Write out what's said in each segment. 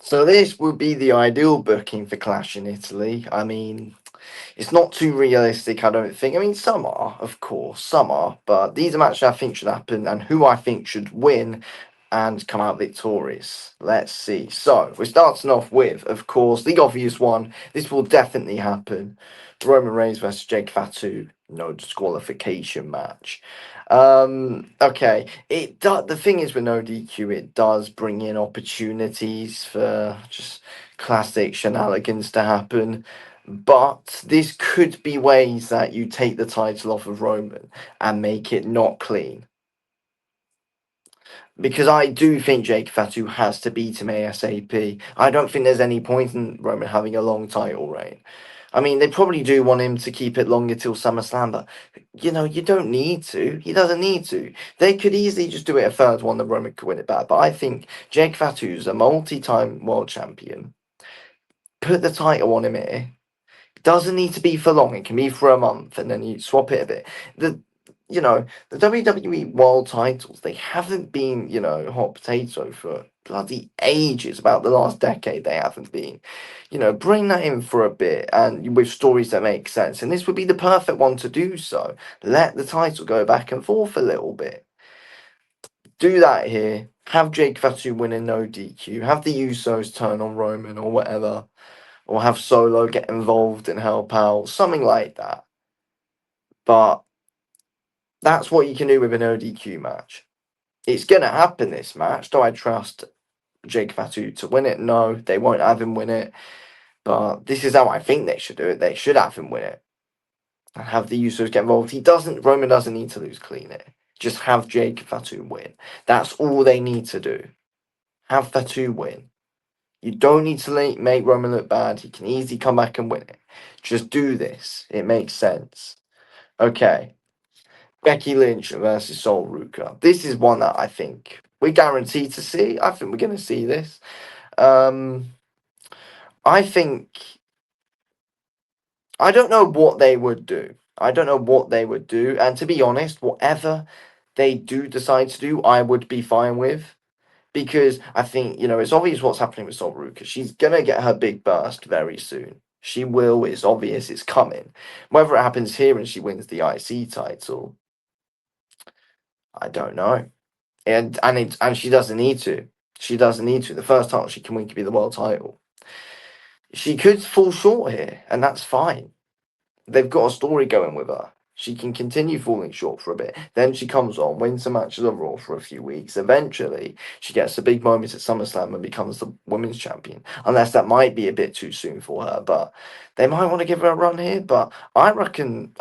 So this would be the ideal booking for Clash in Italy. I mean, it's not too realistic, I don't think. I mean, some are, of course, some are, but these are matches I think should happen and who I think should win and come out victorious. Let's see. So, we're starting off with, of course, the obvious one. This will definitely happen. Roman Reigns versus Jake Fatu. No disqualification match. Okay. The thing is with no DQ, it does bring in opportunities for just classic shenanigans to happen. But this could be ways that you take the title off of Roman and make it not clean. Because I do think Jake Fatu has to beat him ASAP. I don't think there's any point in Roman having a long title reign. I mean, they probably do want him to keep it longer till SummerSlam, but you don't need to. He doesn't need to. They could easily just do it a third one that Roman could win it back. But I think Jake Fatu's a multi-time world champion. Put the title on him here. Doesn't need to be for long. It can be for a month, and then you swap it a bit. The WWE World Titles, they haven't been hot potato for bloody ages. About the last decade, they haven't been. Bring that in for a bit, and with stories that make sense. And this would be the perfect one to do so. Let the title go back and forth a little bit. Do that here. Have Jake Fatu win in no DQ. Have the Usos turn on Roman or whatever, or have Solo get involved and help out, something like that. But that's what you can do with an ODQ match. It's going to happen, this match. Do I trust Jake Fatu to win it? No, they won't have him win it. But this is how I think they should do it. They should have him win it and have the Usos get involved. Roman doesn't need to lose clean it. Just have Jake Fatu win. That's all they need to do. Have Fatu win. You don't need to make Roman look bad. He can easily come back and win it. Just do this. It makes sense. Okay. Becky Lynch versus Sol Ruka. This is one that I think we're guaranteed to see. I think we're going to see this. Um, I think I don't know what they would do. I don't know what they would do, and to be honest, whatever they do decide to do, I would be fine with because I think it's obvious what's happening with Sol Ruka. She's gonna get her big burst very soon. She will. It's obvious. It's coming. Whether it happens here and she wins the IC title, I don't know. And she doesn't need to. She doesn't need to. The first title she can win could be the world title. She could fall short here, and that's fine. They've got a story going with her. She can continue falling short for a bit. Then she comes on, wins some matches on Raw for a few weeks. Eventually, she gets a big moment at SummerSlam and becomes the women's champion. Unless that might be a bit too soon for her, but they might want to give her a run here. But I reckon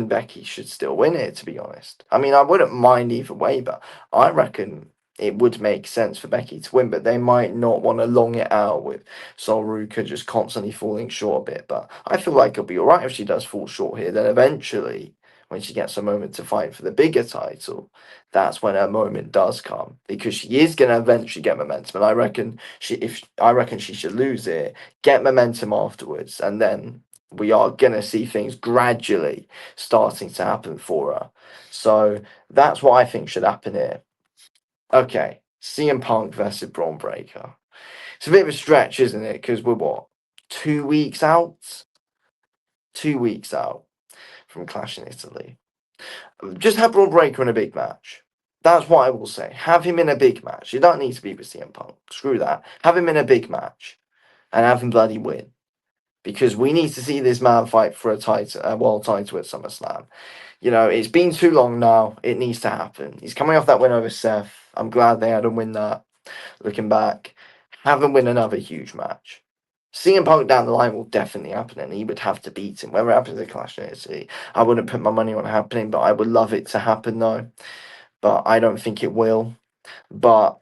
Becky should still win it. To be honest, I mean I wouldn't mind either way, but I reckon it would make sense for Becky to win. But they might not want to long it out with Sol Ruka just constantly falling short a bit. But I feel like it'll be alright if she does fall short here. Then eventually, when she gets a moment to fight for the bigger title, that's when her moment does come. Because she is gonna eventually get momentum. And I reckon she should lose it, get momentum afterwards, and then we are gonna see things gradually starting to happen for her. So that's what I think should happen here. Okay. CM Punk versus Braun Breaker. It's a bit of a stretch, isn't it? Because we're what? 2 weeks out? 2 weeks out from Clash in Italy. Just have Braun Breaker in a big match. That's what I will say. Have him in a big match. You don't need to be with CM Punk. Screw that. Have him in a big match and have him bloody win. Because we need to see this man fight for a world title at SummerSlam. It's been too long now. It needs to happen. He's coming off that win over Seth. I'm glad they had him win that. Looking back, have him win another huge match. CM Punk down the line will definitely happen, and he would have to beat him. Whether it happens at Clash of City, I wouldn't put my money on it happening, but I would love it to happen though. But I don't think it will. But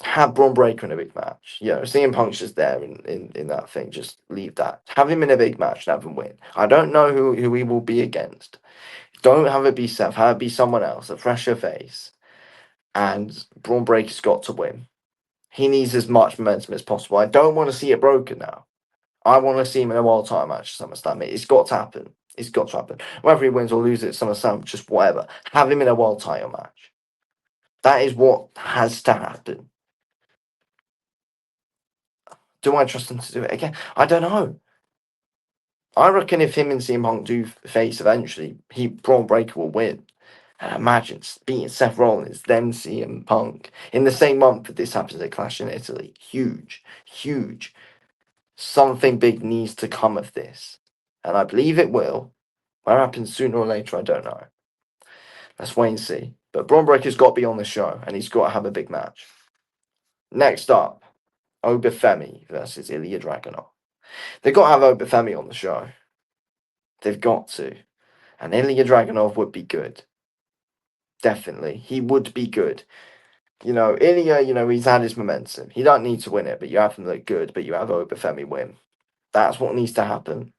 have Braun Breaker in a big match. CM Punk's just there in that thing. Just leave that. Have him in a big match and have him win. I don't know who he will be against. Don't have it be Seth. Have it be someone else, a fresher face. And Braun Breaker's got to win. He needs as much momentum as possible. I don't want to see it broken now. I want to see him in a world title match at SummerSlam. It's got to happen. It's got to happen. Whether he wins or loses at SummerSlam, just whatever. Have him in a world title match. That is what has to happen. Do I trust him to do it again? I don't know. I reckon if him and CM Punk do face eventually, Braun Breaker will win. And imagine beating Seth Rollins, then CM Punk in the same month that this happens at Clash in Italy. Huge, huge. Something big needs to come of this, and I believe it will. What happens sooner or later, I don't know. Let's wait and see. But Braun Breaker's got to be on the show, and he's got to have a big match. Next up, Obafemi versus Ilya Dragunov. They've got to have Obafemi on the show. They've got to. And Ilya Dragunov would be good. Definitely. He would be good. Ilya, he's had his momentum. He don't need to win it, but you have him look good, but you have Obafemi win. That's what needs to happen.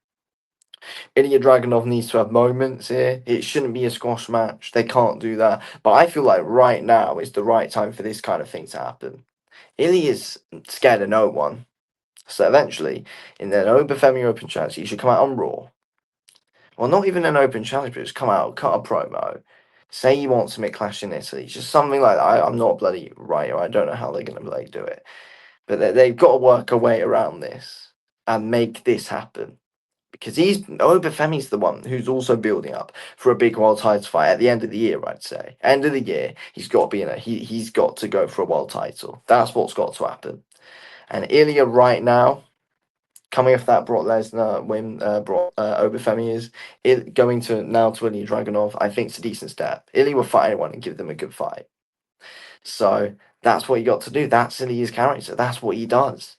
Ilya Dragunov needs to have moments here. It shouldn't be a squash match. They can't do that. But I feel like right now is the right time for this kind of thing to happen. Ilya's scared of no one. So eventually, in an Obafemi Open Challenge, he should come out on Raw. Well, not even an Open Challenge, but just come out, cut a promo, say he wants to make Clash in Italy, just something like that. I'm not a bloody writer. I don't know how they're going to do it. But they've got to work a way around this and make this happen. Because Obafemi's the one who's also building up for a big world title fight at the end of the year, I'd say. End of the year, he's got to be he's got to go for a world title. That's what's got to happen. And Ilya right now, coming off that Brock Lesnar win, Obafemi is going to Ilya Dragunov. I think it's a decent step. Ilya will fight anyone and give them a good fight. So that's what you got to do. That's Ilya's character. That's what he does.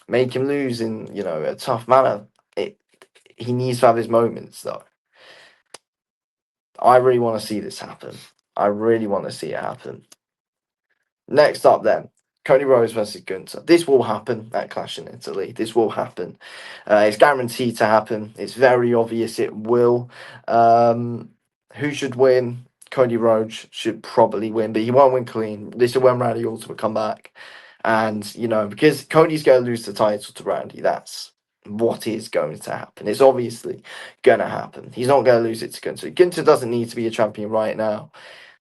Make him lose in a tough manner. He needs to have his moments though. I really want to see this happen. I really want to see it happen. Next up then, Cody Rhodes versus Gunther. This will happen at Clash in Italy. This will happen. It's guaranteed to happen. It's very obvious it will. Who should win? Cody Rhodes should probably win, but he won't win clean. This is when Randy Orton will come back. And, because Cody's going to lose the title to Randy, that's what is going to happen. It's obviously going to happen. He's not going to lose it to Gunther. Gunther doesn't need to be a champion right now.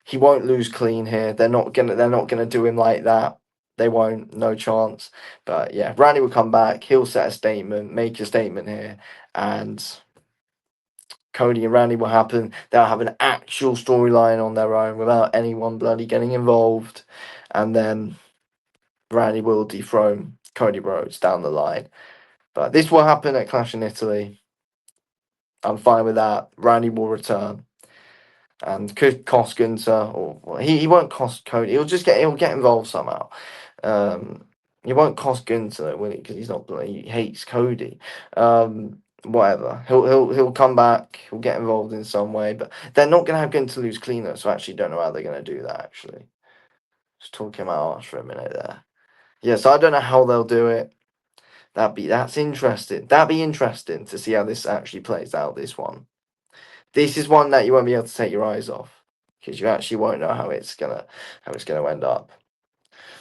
He won't lose clean here. They're not gonna do him like that. They won't, no chance. But yeah, Randy will come back. He'll set a statement, make a statement here, and Cody and Randy will happen. They'll have an actual storyline on their own without anyone bloody getting involved, and then Randy will dethrone Cody Rhodes down the line. But this will happen at Clash in Italy. I'm fine with that. Randy will return. And could cost Gunther, or he won't cost Cody. He'll get involved somehow. He won't cost Gunther, will he? Because he hates Cody. Whatever. He'll come back. He'll get involved in some way. But they're not gonna have Gunther lose cleaner. So I actually don't know how they're gonna do that. Actually, just talking about arse for a minute there. Yeah. So I don't know how they'll do it. That's interesting. That'd be interesting to see how this actually plays out. This one. This is one that you won't be able to take your eyes off because you actually won't know how it's gonna end up.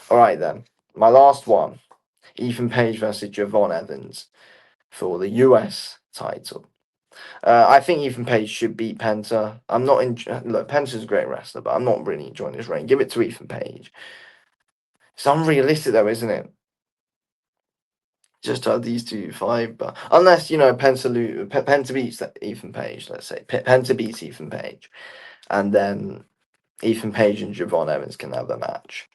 All right then, my last one: Ethan Page versus Javon Evans for the US title. I think Ethan Page should beat Penta. I'm not in. Look, Penta's a great wrestler, but I'm not really enjoying his reign. Give it to Ethan Page. It's unrealistic though, isn't it? Just to have these two fight, but unless Penta beats Ethan Page. Let's say Penta beats Ethan Page, and then Ethan Page and Javon Evans can have a match.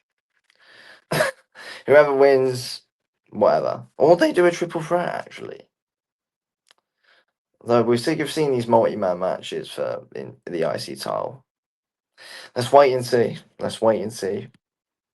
Whoever wins, whatever. Or they do a triple threat, actually. Though we're sick of seeing these multi-man matches in the IC title. Let's wait and see. Let's wait and see.